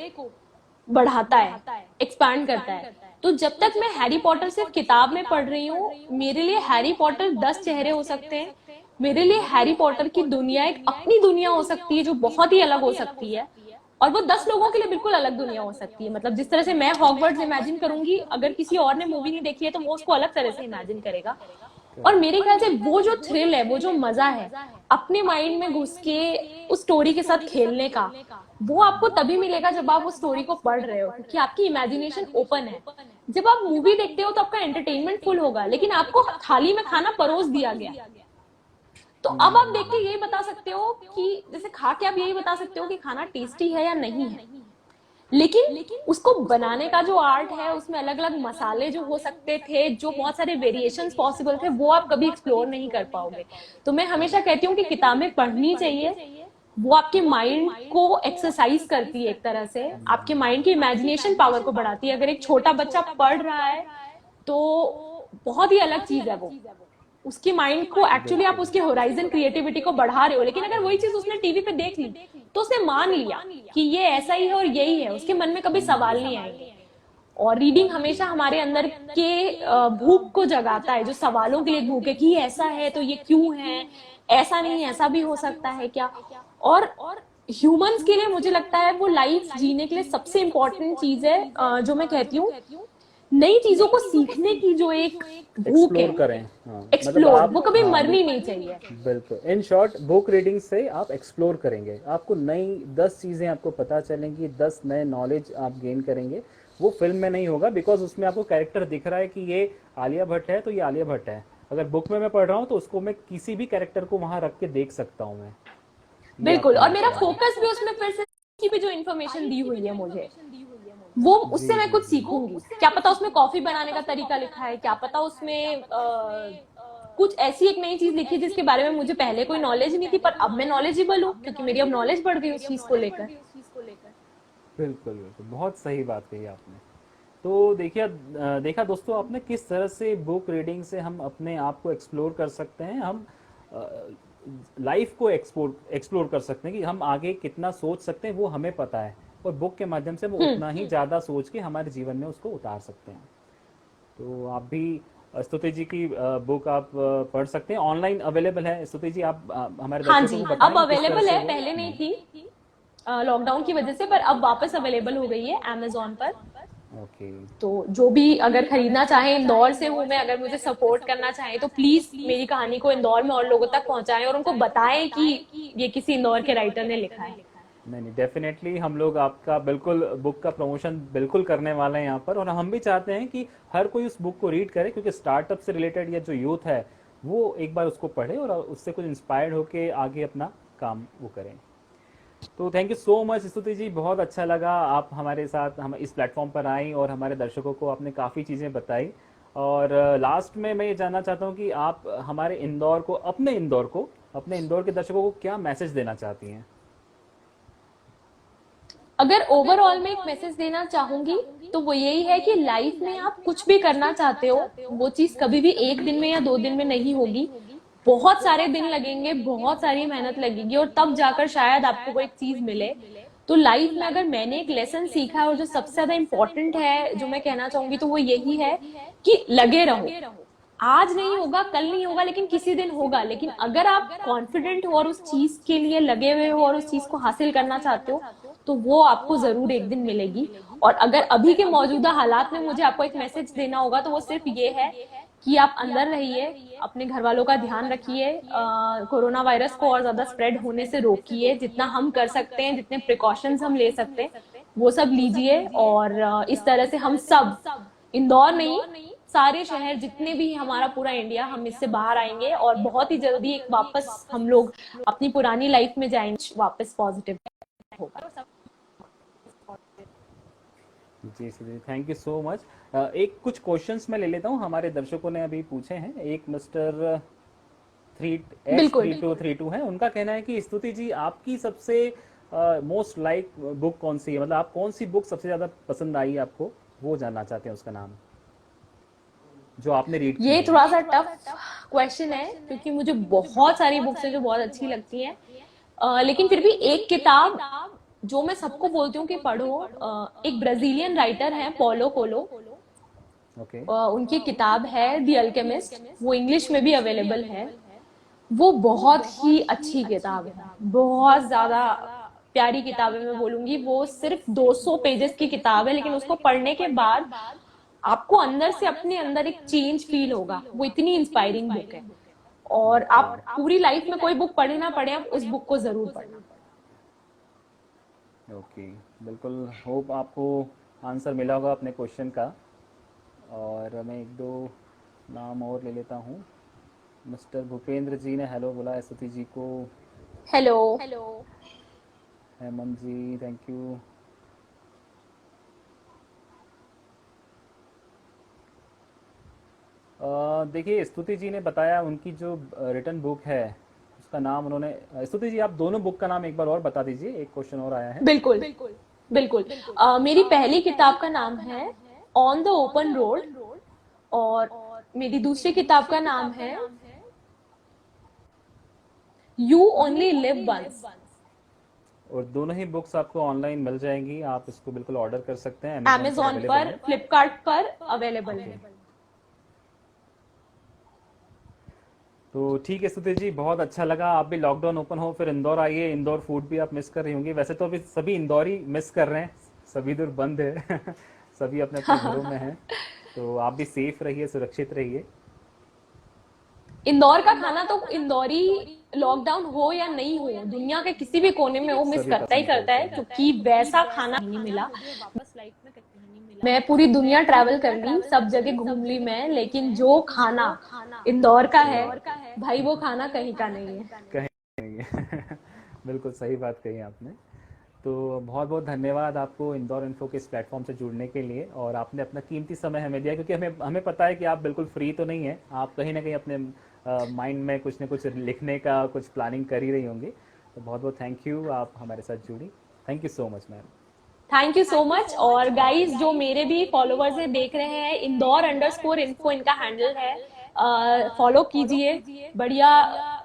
बढ़ाता है, एक्सपैंड करता है। तो जब तक मैं हैरी पॉटर सिर्फ किताब में पढ़ रही हूँ, मेरे लिए हैरी पॉटर 10 चेहरे हो सकते हैं। मेरे लिए हैरी पॉटर की दुनिया एक अपनी दुनिया हो सकती है जो बहुत ही अलग हो सकती है, और वो 10 लोगों के लिए बिल्कुल अलग दुनिया हो सकती है। मतलब जिस तरह से मैं हॉगवर्ट्स इमेजिन करूंगी, अगर किसी और ने मूवी नहीं देखी है तो वो उसको अलग तरह से इमेजिन करेगा। और मेरे ख्याल से वो जो थ्रिल है, वो जो मजा है अपने माइंड में घुस के उस स्टोरी के साथ खेलने का, वो आपको तभी मिलेगा जब आप उस स्टोरी को पढ़ रहे हो, क्योंकि आपकी इमेजिनेशन ओपन है। जब आप मूवी देखते हो तो आपका एंटरटेनमेंट फुल होगा, लेकिन आपको थाली में खाना परोस दिया गया, तो अब आप देख के यही बता सकते हो कि जैसे खा के आप यही बता सकते हो कि खाना टेस्टी है या नहीं है, लेकिन उसको बनाने का जो आर्ट है, उसमें अलग अलग मसाले जो हो सकते थे, जो बहुत सारे वेरिएशंस पॉसिबल थे, वो आप कभी एक्सप्लोर नहीं कर पाओगे। तो मैं हमेशा कहती हूँ कि किताबें पढ़नी चाहिए, वो आपके माइंड को एक्सरसाइज करती है, एक तरह से आपके माइंड की इमेजिनेशन पावर को बढ़ाती है। अगर एक छोटा बच्चा पढ़ रहा है तो बहुत ही अलग चीज है वो, उसकी माइंड को एक्चुअली आप उसके होराइजन क्रिएटिविटी को बढ़ा रहे हो। लेकिन अगर वही चीज उसने टीवी पे देख ली तो उसने मान लिया कि ये ऐसा ही है और यही है, उसके मन में कभी सवाल नहीं आएंगे। और रीडिंग हमेशा हमारे अंदर के भूख को जगाता है, जो सवालों के लिए भूख है कि ये ऐसा है तो ये क्यों है, ऐसा नहीं ऐसा भी हो सकता है क्या। और ह्यूमंस के लिए मुझे लगता है वो लाइफ जीने के लिए सबसे इंपॉर्टेंट चीज है, जो मैं कहती हूँ नई चीजों को सीखने की जो एक भूख है, एक्सप्लोर करें, हाँ मतलब एक्सप्लोर, आप, वो कभी हाँ मरनी नहीं चाहिए। बिल्कुल। इन शॉर्ट, बुक रीडिंग से आप एक्सप्लोर करेंगे, आपको नई 10 चीज़ें आपको पता चलेंगी, 10 नए नॉलेज आप गेन करेंगे। वो फिल्म में नहीं होगा, बिकॉज उसमें आपको कैरेक्टर दिख रहा है कि ये आलिया भट्ट है तो ये आलिया भट्ट है। अगर बुक में मैं पढ़ रहा हूँ तो उसको मैं किसी भी कैरेक्टर को वहाँ रख के देख सकता हूँ मैं। ये आप बिल्कुल, और कहना मेरा चाह रहे हैं। फोकस भी उसमें फिर से की भी जो इन्फॉर्मेशन दी हुई है मुझे, वो उससे जी मैं जी कुछ जी। सीखूंगी। क्या पता उसमें कॉफी बनाने का तरीका लिखा है, क्या पता उसमें कुछ ऐसी एक नई चीज लिखी है जिसके बारे में मुझे पहले कोई नॉलेज नहीं थी, पर अब मैं नॉलेजेबल हूँ क्योंकि मेरी अब नॉलेज बढ़ गई उस चीज को लेकर। बिल्कुल बिल्कुल, बहुत सही बात कही आपने। तो देखिए, देखा दोस्तों आपने किस तरह से बुक रीडिंग से हम अपने आप को एक्सप्लोर कर सकते हैं, हम लाइफ को एक्सप्लोर कर सकते हैं कि हम आगे कितना सोच सकते हैं वो हमें पता है, और बुक के माध्यम से वो उतना ही ज़्यादा सोच के हमारे जीवन में उसको उतार सकते हैं। तो आप भी स्तुति जी की बुक आप पढ़ सकते हैं, ऑनलाइन अवेलेबल है। स्तुति जी, आप हमारे हाँ दर्शकों जी, को अब बताएं कि किस तरह अवेलेबल से है, वो। पहले नहीं थी लॉकडाउन की वजह से, पर अब वापस अवेलेबल हो गई है अमेजोन पर। ओके। तो जो भी अगर खरीदना चाहे, इंदौर से हूँ मैं, अगर मुझे सपोर्ट करना चाहे तो प्लीज मेरी कहानी को इंदौर में और लोगों तक पहुंचाएं और उनको बताएं कि ये किसी इंदौर के राइटर ने लिखा है। नहीं नहीं, डेफिनेटली हम लोग आपका बिल्कुल बुक का प्रमोशन बिल्कुल करने वाले हैं यहाँ पर, और हम भी चाहते हैं कि हर कोई उस बुक को रीड करे, क्योंकि स्टार्टअप से रिलेटेड या जो यूथ है वो एक बार उसको पढ़े और उससे कुछ इंस्पायर्ड होके आगे अपना काम वो करें। तो थैंक यू सो मच स्तुति जी, बहुत अच्छा लगा आप हमारे साथ हम इस प्लेटफॉर्म पर आई और हमारे दर्शकों को आपने काफ़ी चीज़ें बताई। और लास्ट में मैं ये जानना चाहता हूँ कि आप हमारे अपने इंदौर के दर्शकों को क्या मैसेज देना चाहती हैं? अगर ओवरऑल में एक मैसेज देना चाहूंगी तो वो यही है कि लाइफ में आप कुछ भी करना चाहते हो, वो चीज कभी भी एक दिन में या 2 दिन में नहीं होगी। बहुत सारे दिन लगेंगे, बहुत सारी मेहनत लगेगी और तब जाकर शायद आपको वो एक चीज मिले। तो लाइफ में अगर मैंने एक लेसन सीखा है और जो सबसे ज्यादा इंपॉर्टेंट है जो मैं कहना चाहूंगी तो वो यही है कि लगे रहो। आज नहीं होगा, कल नहीं होगा, लेकिन किसी दिन होगा। लेकिन अगर आप कॉन्फिडेंट हो और उस चीज के लिए लगे हुए हो और उस चीज को हासिल करना चाहते हो तो वो आपको जरूर एक दिन मिलेगी। और अगर अभी के मौजूदा हालात में मुझे आपको एक मैसेज देना होगा तो वो सिर्फ ये है कि आप अंदर रहिए, अपने घर वालों का ध्यान रखिए, कोरोना वायरस को और ज्यादा स्प्रेड होने से रोकिए। जितना हम कर सकते हैं, जितने प्रिकॉशंस हम ले सकते हैं वो सब लीजिए। और इस तरह से हम सब, इंदौर नहीं, सारे शहर जितने भी हमारा पूरा इंडिया, हम इससे बाहर आएंगे और बहुत ही जल्दी एक वापस हम लोग अपनी पुरानी लाइफ में जाएंगे, वापस पॉजिटिव होगा। जी sir, thank you so much. एक कुछ क्वेश्चंस मैं ले लेता हूँ, हमारे दर्शकों ने अभी पूछे हैं। एक मिस्टर थ्री एच बिल्कुल। 3232 है, उनका कहना है कि स्तुति जी आपकी सबसे मोस्ट लाइक बुक कौन सी है, मतलब आप कौन सी बुक सबसे ज़्यादा पसंद आई आपको, वो जानना चाहते हैं उसका नाम, जो आपने रीड की ये है। थोड़ा सा टफ क्वेश्चन है क्योंकि मुझे बहुत सारी बुक्स है जो बहुत अच्छी लगती हैं। लेकिन फिर भी एक किताब जो मैं सबको बोलती हूँ कि पढ़ो, एक ब्राजीलियन राइटर है पोलो कोलो। ओके। उनकी किताब है द अल्केमिस्ट, वो इंग्लिश में भी अवेलेबल है। वो बहुत ही अच्छी किताब है, बहुत ज्यादा प्यारी किताब है। मैं बोलूंगी वो सिर्फ 200 पेजेस की किताब है, लेकिन उसको पढ़ने के बाद आपको अंदर से अपने अंदर एक चेंज फील होगा। वो इतनी इंस्पायरिंग बुक है। और आप पूरी लाइफ में कोई बुक पढ़े ना पढ़े, आप उस बुक को जरूर पढ़ना। ओके, बिल्कुल होप आपको आंसर मिला होगा अपने क्वेश्चन का। और मैं एक दो नाम और ले लेता हूँ। मिस्टर भूपेंद्र जी ने हेलो बोला है स्तुति जी को। Hello. Hemant ji thank you. देखिए स्तुति जी ने बताया उनकी जो रिटर्न बुक है उसका नाम उन्होंने, स्तुति जी आप दोनों बुक का नाम एक बार और बता दीजिए, एक क्वेश्चन और आया है। बिल्कुल, बिल्कुल। मेरी पहली किताब का नाम है ऑन द ओपन रोड और मेरी दूसरी किताब का नाम है यू ओनली लिव वंस। और दोनों ही बुक्स आपको ऑनलाइन मिल जाएंगी, आप इसको बिल्कुल ऑर्डर कर सकते हैं, अमेजोन पर अमेजोन अवेलेबल पर, है। फ्लिपकार्ट पर अवेलेबल ओके, है। तो ठीक है स्तुति जी, बहुत अच्छा लगा। आप भी लॉकडाउन ओपन हो फिर इंदौर आइए, इंदौर फूड भी आप मिस कर रही होंगी, वैसे तो अभी सभी इंदौरी मिस कर रहे हैं, सभी दूर बंद है सभी अपने अपने घरों में हैं। तो आप भी सेफ रहिए, सुरक्षित रहिए। इंदौर का खाना तो इंदौरी, लॉकडाउन हो या नहीं हो, दुनिया के किसी भी कोने में वो मिस सभी करता ही पसंद करता करते है, हैं। क्योंकि वैसा खाना नहीं मिला। मैं पूरी दुनिया ट्रैवल कर ली, सब जगह घूम ली मैं, लेकिन जो खाना इंदौर का है, भाई वो खाना कहीं का नहीं है। कहीं नहीं है बिल्कुल सही बात कही आपने। तो बहुत बहुत धन्यवाद आपको इंदौर इन्फो के इस प्लेटफॉर्म से जुड़ने के लिए, और आपने अपना कीमती समय हमें दिया, क्योंकि हमें हमें पता है कि आप बिल्कुल फ्री तो नहीं है, आप कहीं ना कहीं अपने माइंड में कुछ ना कुछ लिखने का कुछ प्लानिंग कर ही रही होंगी। तो बहुत बहुत थैंक यू, आप हमारे साथ जुड़ी। Thank you so much ma'am. Thank you so much. और गाइस जो मेरे भी फॉलोवर्स हैं, देख रहे हैं, इंदौर अंडरस्कोर इन्फो इनका हैंडल है, फॉलो कीजिए। बढ़िया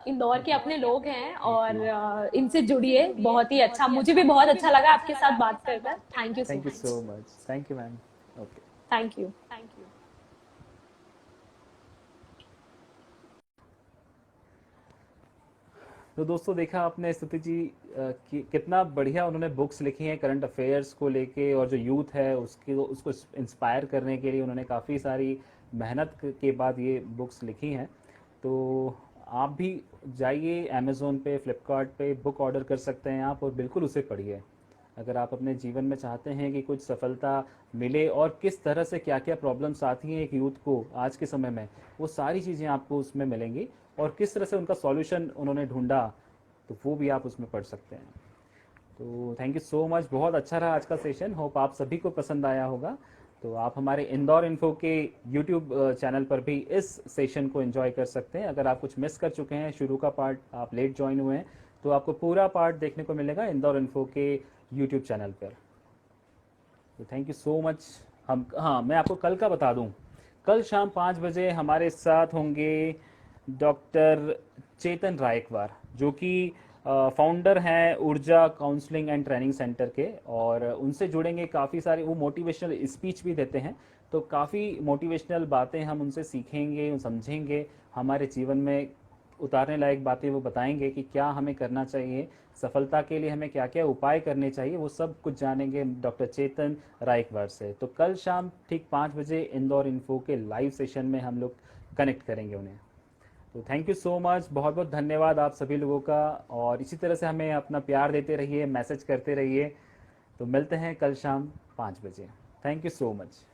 इंदौर के अपने लोग हैं थैंक और यू। इनसे जुड़िए। बहुत ही अच्छा, मुझे भी बहुत अच्छा लगा आपके साथ बात कर कर। Thank you so thank you much. So much, thank you ma'am. Okay. Thank you. तो दोस्तों देखा आपने स्तुति जी कितना बढ़िया उन्होंने बुक्स लिखी हैं करंट अफेयर्स को लेके, और जो यूथ है उसको इंस्पायर करने के लिए उन्होंने काफ़ी सारी मेहनत के बाद ये बुक्स लिखी हैं। तो आप भी जाइए अमेज़ोन पे, फ्लिपकार्ट पे बुक ऑर्डर कर सकते हैं आप, और बिल्कुल उसे पढ़िए। अगर आप अपने जीवन में चाहते हैं कि कुछ सफलता मिले और किस तरह से क्या क्या प्रॉब्लम्स आती हैं एक यूथ को आज के समय में, वो सारी चीज़ें आपको उसमें मिलेंगी, और किस तरह से उनका सॉल्यूशन उन्होंने ढूंढा, तो वो भी आप उसमें पढ़ सकते हैं। तो थैंक यू सो मच, बहुत अच्छा रहा आज का सेशन, होप आप सभी को पसंद आया होगा। तो आप हमारे इंदौर इन्फो के यूट्यूब चैनल पर भी इस सेशन को एंजॉय कर सकते हैं। अगर आप कुछ मिस कर चुके हैं, शुरू का पार्ट आप लेट ज्वाइन हुए हैं, तो आपको पूरा पार्ट देखने को मिलेगा इंदौर इन्फो के यूट्यूब चैनल पर। तो थैंक यू सो मच। हम, हाँ, मैं आपको कल का बता दूं, कल शाम 5 बजे हमारे साथ होंगे डॉक्टर चेतन रायकवार, जो कि फाउंडर हैं ऊर्जा काउंसलिंग एंड ट्रेनिंग सेंटर के, और उनसे जुड़ेंगे काफ़ी सारे, वो मोटिवेशनल स्पीच भी देते हैं, तो काफ़ी मोटिवेशनल बातें हम उनसे सीखेंगे, समझेंगे, हमारे जीवन में उतारने लायक बातें वो बताएंगे कि क्या हमें करना चाहिए, सफलता के लिए हमें क्या क्या उपाय करने चाहिए, वो सब कुछ जानेंगे डॉक्टर चेतन रायकवार से। तो कल शाम ठीक 5 बजे इंदौर इन्फो के लाइव सेशन में हम लोग कनेक्ट करेंगे उन्हें। तो थैंक यू सो मच, बहुत बहुत धन्यवाद आप सभी लोगों का, और इसी तरह से हमें अपना प्यार देते रहिए, मैसेज करते रहिए। तो मिलते हैं कल शाम 5 बजे। Thank you so much.